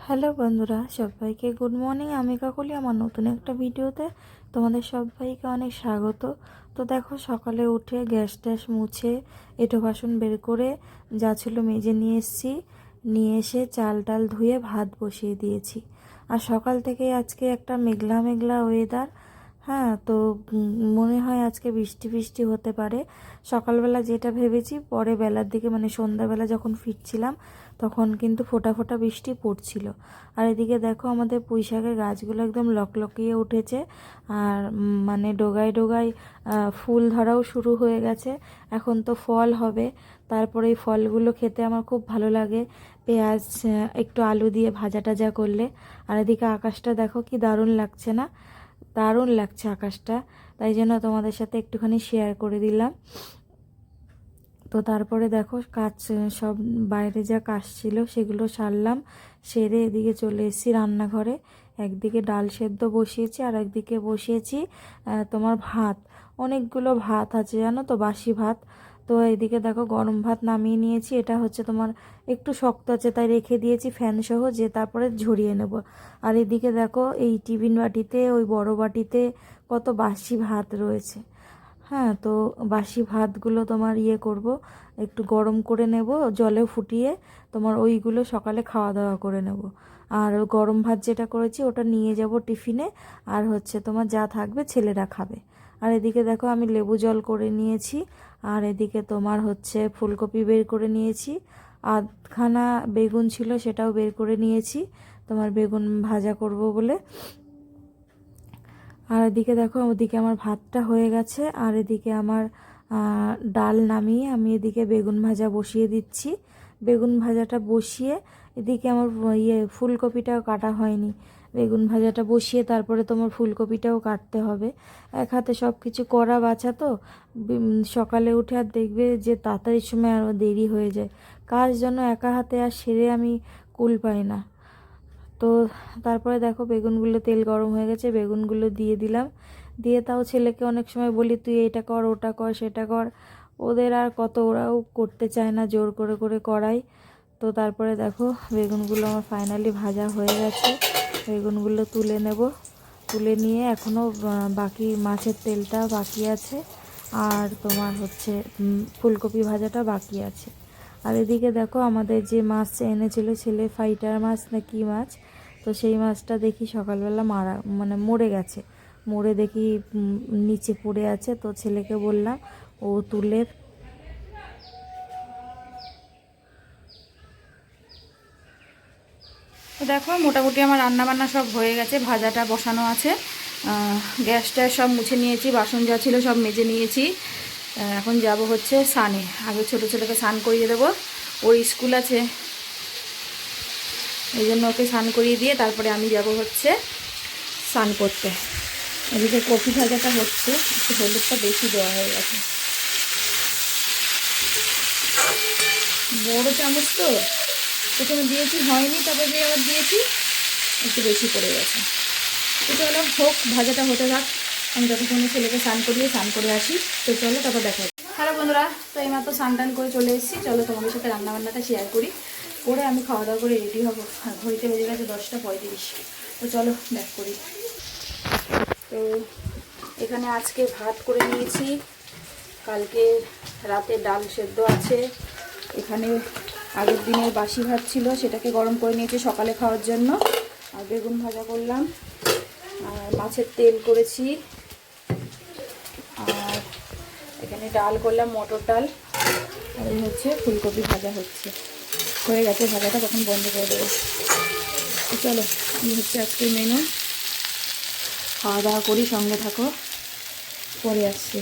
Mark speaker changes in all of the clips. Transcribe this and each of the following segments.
Speaker 1: Hello বন্ধুরা, সবাইকে good morning. আমি কাকলি আমার নতুন একটা ভিডিওতে তোমাদের সবাইকে অনেক স্বাগত। তো দেখো, সকালে উঠে গ্যাস ট্যাস মুছে এঁটো বাসন বের করে যা ছিল মেজে নিয়ে এসেছি। নিয়ে এসে চাল টাল ধুয়ে ভাত বসিয়ে দিয়েছি। আর সকাল থেকে আজকে একটা মেঘলা মেঘলা ওয়েদার। হ্যাঁ, তো মনে হয় আজকে বৃষ্টি বৃষ্টি হতে পারে। সকালবেলা যেটা ভেবেছি, পরে বেলার দিকে মানে সন্ধ্যাবেলা যখন ফিরছিলাম তখন কিন্তু ফোঁটা ফোঁটা বৃষ্টি পড়ছিল। আর এদিকে দেখো, আমাদের পুঁইশাকের গাছগুলো একদম লকলকিয়ে উঠেছে। আর মানে ডোগায় ডোগায় ফুল ধরাও শুরু হয়ে গেছে। এখন তো ফল হবে। তারপরে এই ফলগুলো খেতে আমার খুব ভালো লাগে, পেঁয়াজ একটু আলু দিয়ে ভাজা টাজা করলে। আর এদিকে আকাশটা দেখো কি দারুণ লাগছে না? দারুণ লাগছে আকাশটা, তাই জন্য তোমাদের সাথে একটুখানি শেয়ার করে দিলাম। তো তারপরে দেখো, কাজ সব বাইরে যা কাজ ছিল সেগুলো সারলাম। সেরে এদিকে চলে এসেছি রান্নাঘরে। একদিকে ডাল সেদ্ধ বসিয়েছি আর একদিকে বসিয়েছি তোমার ভাত। অনেকগুলো ভাত আছে জানো তো, বাসি ভাত। তো এদিকে দেখো, গরম ভাত নামিয়ে নিয়েছি। এটা হচ্ছে তোমার একটু শক্ত আছে, তাই রেখে দিয়েছি ফ্যান সহ, যে তারপরে ঝরিয়ে নেব। আর এদিকে দেখো, এই টিফিন বাটিতে, ওই বড় বাটিতে কত বাসি ভাত রয়েছে। হ্যাঁ, তো বাসি ভাতগুলো তোমার করব, একটু গরম করে নেব জলে ফুটিয়ে, তোমার ওইগুলো সকালে খাওয়া দাওয়া করে নেব। আর গরম ভাত যেটা করেছি ওটা নিয়ে যাব টিফিনে। আর হচ্ছে তোমার যা থাকবে ছেলেরা খাবে। আর এদিকে দেখো, আমি লেবু জল করে নিয়েছি। আর এদিকে তোমার হচ্ছে ফুলকপি বের করে নিয়েছি। আধখানা বেগুন ছিল, সেটাও বের করে নিয়েছি, তোমার বেগুন ভাজা করব বলে। আর এদিকে দেখো, ওদিকে আমার ভাতটা হয়ে গেছে। আর এদিকে আমার ডাল নামিয়ে আমি এদিকে বেগুন ভাজা বসিয়ে দিচ্ছি। বেগুন ভাজাটা বসিয়ে এদিকে আমার ফুলকপিটাও কাটা হয়নি। বেগুন ভাজাটা বসিয়ে তারপরে তোমার ফুলকপিটাও কাটতে হবে। এক হাতে সব কিছু করা বাছা তো। সকালে উঠে আর দেখবে যে তাড়াতাড়ির সময় আরও দেরি হয়ে যায়। কাজ যেন একা হাতে আর সেরে আমি কুল পাই না। তো তারপরে দেখো, বেগুনগুলো তেল গরম হয়ে গেছে, বেগুনগুলো দিয়ে দিলাম। দিয়ে তাও ছেলেকে অনেক সময় বলি, তুই এটা কর, ওটা কর, সেটা কর। ওদের আর কত, ওরাও করতে চায় না, জোর করে করে করাই। তো তারপরে দেখো, বেগুনগুলো আমার ফাইনালি ভাজা হয়ে গেছে। বেগুনগুলো তুলে নেব। তুলে নিয়ে এখনও বাকি মাছের তেলটা বাকি আছে। আর তোমার হচ্ছে ফুলকপি ভাজাটা বাকি আছে। আর এদিকে দেখো, আমাদের যে মাছ এনেছিল ছেলে, ফাইটার মাছ না কি মাছ, তো সেই মাছটা দেখি সকালবেলা মানে মরে গেছে। মরে দেখি নিচে পড়ে আছে। তো ছেলেকে বললাম, ও তুলে।
Speaker 2: তো দেখো, মোটামুটি আমার রান্না বান্না সব হয়ে গেছে, ভাজাটা বসানো আছে। গ্যাসটা সব মুছে নিয়েছি, বাসন যা ছিল সব মেজে নিয়েছি। এখন যাব হচ্ছে স্নানে। আগে ছোটো ছেলেকে স্নান করিয়ে দেবো, ওর স্কুল আছে, এই জন্য ওকে স্নান করিয়ে দিয়ে তারপরে আমি যাব হচ্ছে স্নান করতে। এদিকে কফি ভাজাটা হচ্ছে, একটু হলুদটা বেশি দেওয়া হয়ে গেছে, বড় চামচ তো প্রথমে দিয়েছি, হয়নি, তারপরে যে আবার দিয়েছি একটু বেশি পড়ে গেছে। তো চলো হোক, ভাজাটা হতে থাক, আমি যতক্ষণে ছেলেকে স্নান করে আসি। তো চলো, তারপর দেখা যাবে। হ্যালো বন্ধুরা, তো এইমাত্র স্নান টান করে চলে এসেছি। চলো তোমাদের সাথে রান্নাবান্নাটা শেয়ার করি, করে আমি খাওয়া দাওয়া করে রেডি হবো। আর ঘড়িতে বেজে গেছে 10:35। তো চলো ব্যাক করি। তো এখানে আজকে ভাত করে নিয়েছি, কালকে রাতে ডাল সেদ্ধ আছে। এখানে আগের দিনের বাসি ভাত ছিল, সেটাকে গরম করে নিয়েছি সকালে খাওয়ার জন্য। আর বেগুন ভাজা করলাম, আর মাছের তেল করেছি। আর এখানে ডাল করলাম, মটর ডাল। আর এই হচ্ছে ফুলকপি ভাজা হচ্ছে, হয়ে গেছে ভাজাটা, তখন বন্ধ করে দেবো। তো চলো, এই হচ্ছে আজকের মেনু। খাওয়া দাওয়া করি, সঙ্গে থাকো, পরে আসছি।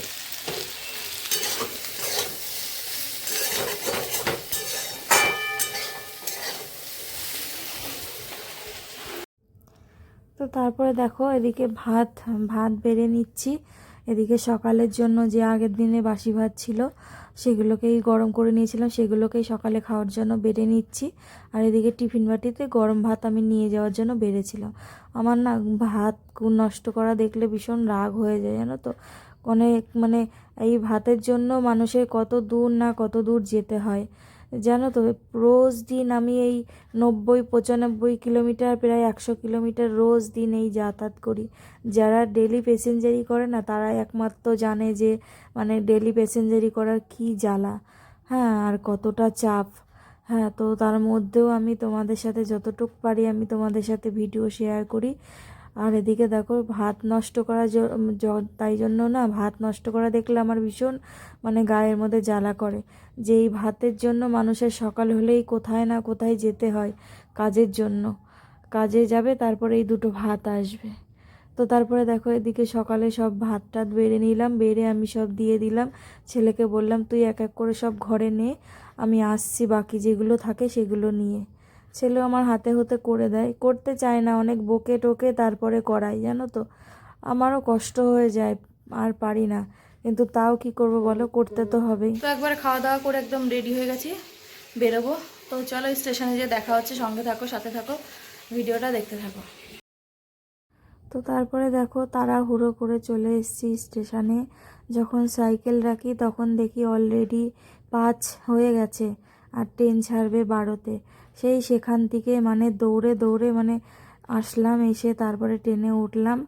Speaker 1: তো তারপরে দেখো, এদিকে ভাত ভাত বেড়ে নিচ্ছি। এদিকে সকালের জন্য যে আগের দিনে বাসি ভাত ছিল সেগুলোকেই গরম করে নিয়েছিলাম, সেগুলোকেই সকালে খাওয়ার জন্য বেড়ে নিচ্ছি। আর এদিকে টিফিন বাটিতে গরম ভাত আমি নিয়ে যাওয়ার জন্য বেড়েছিলাম। আমার না ভাত নষ্ট করা দেখলে ভীষণ রাগ হয়ে যায় জানো তো। অনেক মানে এই ভাতের জন্য মানুষের কত দূর না কত দূর যেতে হয়। জানো তো রোজ দিন আমি এই 90-95 কিলোমিটার প্রায় 100 কিলোমিটার রোজ দিন এই যাতায়াত করি। যারা ডেলি প্যাসেঞ্জারি করে না তারাই একমাত্র জানে যে মানে ডেলি প্যাসেঞ্জারি করার কী জ্বালা, হ্যাঁ, আর কতটা চাপ। হ্যাঁ, তো তার মধ্যেও আমি তোমাদের সাথে যতটুকু পারি আমি তোমাদের সাথে ভিডিও শেয়ার করি। আর এদিকে দেখো ভাত নষ্ট করা তাই জন্য না, ভাত নষ্ট করা দেখলে আমার ভীষণ মানে গায়ের মধ্যে জ্বালা করে, যে এই ভাতের জন্য মানুষের সকাল হলেই কোথায় না কোথায় যেতে হয় কাজের জন্য, কাজে যাবে তারপরে এই দুটো ভাত আসবে। তো তারপরে দেখো এদিকে সকালে সব ভাত টাত বেড়ে নিলাম, বেড়ে আমি সব দিয়ে দিলাম। ছেলেকে বললাম তুই এক এক করে সব ঘরে নে, আমি আসছি বাকি যেগুলো থাকে সেগুলো নিয়ে। ছেলেও আমার হাতে হতে করে দেয়, করতে চায় না, অনেক বকে টোকে তারপরে করাই, জানো তো আমারও কষ্ট হয়ে যায়, আর পারি না, কিন্তু তাও কি করব বলো, করতে তো হবেই।
Speaker 2: তো একবার খাওয়া দাওয়া করে একদম রেডি হয়ে গেছি, বেরোবো। তো চলো স্টেশনে যে দেখা হচ্ছে, সঙ্গে থাকো, সাথে থাকো, ভিডিওটা দেখতে থাকো।
Speaker 1: তো তারপরে দেখো তাড়াহুড়ো করে চলে এসেছি স্টেশনে। যখন সাইকেল রাখি তখন দেখি অলরেডি 5 হয়ে গেছে আর ট্রেন ছাড়বে 12-তে। সেখান থেকে মানে দৌড়ে দৌড়ে মানে আসলাম, এসে তারপরে ট্রেনে উঠলাম।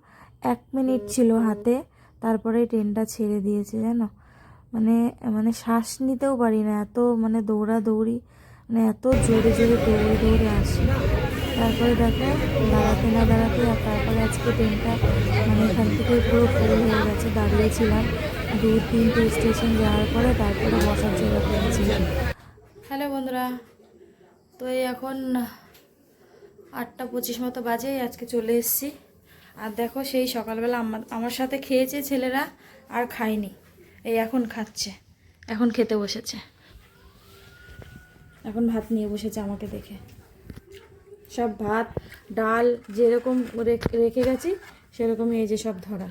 Speaker 1: 1 মিনিট ছিল হাতে, তারপরে ট্রেনটা ছেড়ে দিয়েছে, জানো মানে মানে শ্বাস নিতেও পারি না, এত মানে দৌড়াদৌড়ি, মানে এত জোরে জোরে দৌড়ে দৌড়ে আসি। তারপরে দেখো দাঁড়াতে না দাঁড়াতে, আর তারপরে আজকে ট্রেনটা মানে এখান থেকে পুরো ফুল হয়ে গেছে। দাঁড়িয়েছিলাম 2-3টে স্টেশন যাওয়ার পরে তারপরে বসার জায়গা পেয়েছিলাম।
Speaker 2: হ্যালো বন্ধুরা, তো এই এখন 8:25 মতো বাজে, আজকে চলে এসেছি। আর দেখো সেই সকালবেলা আমার সাথে খেয়েছে ছেলেরা, আর খায়নি, এই এখন খাচ্ছে, এখন খেতে বসেছে, এখন ভাত নিয়ে বসেছে আমাকে দেখে। সব ভাত ডাল যেরকম রেখে গেছি সেরকমই এই যে সব ধরা।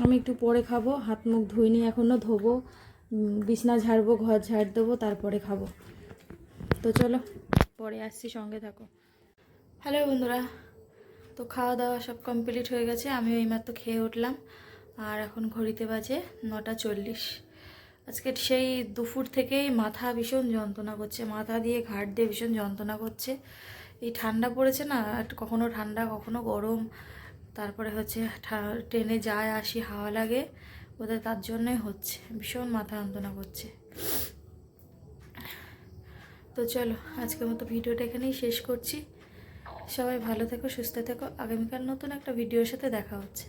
Speaker 2: আমি একটু পরে খাবো, হাত মুখ ধুইনি এখনও, ধোবো, বিছনা ঝাড়বো, ঘর ঝাড় দেবো, তারপরে খাবো। তো চলো পরে আসছি, সঙ্গে থাকো। হ্যালো বন্ধুরা, তো খাওয়া দাওয়া সব কমপ্লিট হয়ে গেছে, আমিও এইমাত্র খেয়ে উঠলাম। আর এখন ঘড়িতে বাজে 9:40। আজকে সেই দুপুর থেকেই মাথা ভীষণ যন্ত্রণা করছে, মাথা দিয়ে ঘাড় দিয়ে ভীষণ যন্ত্রণা করছে। এই ঠান্ডা পড়েছে না, কখনো ঠান্ডা কখনো গরম, তারপরে হচ্ছে ট্রেনে যায় আসি হাওয়া লাগে ওদের, তার জন্যই হচ্ছে, ভীষণ মাথা যন্ত্রণা করছে। তো চলো আজকের মতো ভিডিওটা এখানেই শেষ করছি। সবাই ভালো থেকো, সুস্থ থেকো, আগামীকাল নতুন একটা ভিডিওর সাথে দেখা হচ্ছে।